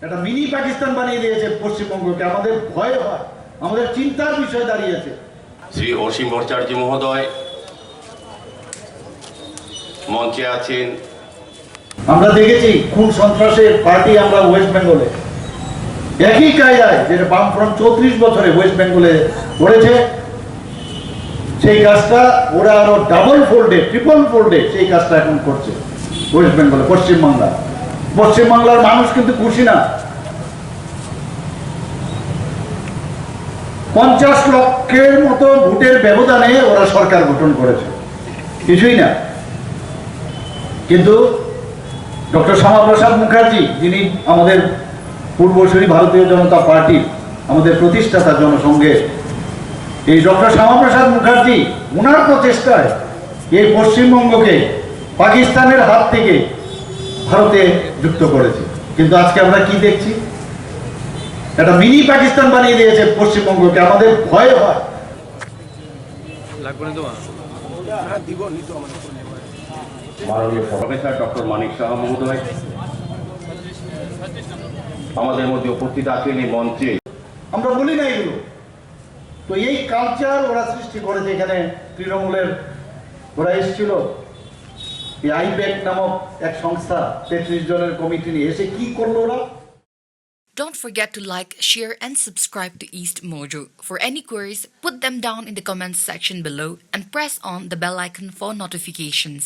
একটা মিনি পাকিস্তান বানিয়ে দিয়েছে পশ্চিমবঙ্গকে। আমাদের ভয় হয়, আমাদের চিন্তার বিষয় দাঁড়িয়েছে। শ্রী অসীম ভট্টাচার্য মহোদয় মঞ্চে আছেন। আমরা দেখেছি খুন সন্ত্রাসের পার্টি আমরা ওয়েস্ট বেঙ্গলে একই কায়দায় যেটা বামফ্রন্ট 34 বছরে ওয়েস্ট বেঙ্গলে করেছে, সেই কাজটা ওরা আরো ডাবল ফোল্ডে ট্রিপল ফোল্ডে সেই কাজটা এখন করছে ওয়েস্ট বেঙ্গলে। পশ্চিমবাংলার মানুষ কিন্তু খুশি না। 50 লক্ষের মতো ভোটের ব্যবধানে ওরা সরকার গঠন করেছে, কিছুই না। কিন্তু ডক্টর শ্যামাপ্রসাদ মুখার্জি, যিনি আমাদের পূর্বসূরি ভারতীয় জনতা পার্টির আমাদের প্রতিষ্ঠাতা জনসংঘের, এই ডক্টর শ্যামাপ্রসাদ মুখার্জি ওনার প্রচেষ্টায় এই পশ্চিমবঙ্গকে পাকিস্তানের হাত থেকে ভারতে যুক্ত করেছে। কিন্তু আজকে আমরা কি দেখছি? একটা মিনি পাকিস্তান বানিয়ে দিয়েছে পশ্চিমবঙ্গকে। আমাদের ভয় হয়। মাননীয় প্রফেসর ডক্টর মানিক সাহা মহোদয় আমাদের মধ্যে উপস্থিত আছেন এই মঞ্চে। আমরা বলি না এগুলো, তো এই কালচার ওরা সৃষ্টি করেছে। এখানে তৃণমূলের ওরা এসেছিল, এই আইপ্যাক নামক এক সংস্থা 33 জনের কমিটি নিয়ে এসে কি করলো ওরা? Don't forget to like, share, and subscribe to East Mojo. For any queries, put them down in the comments section below and press on the bell icon for notifications.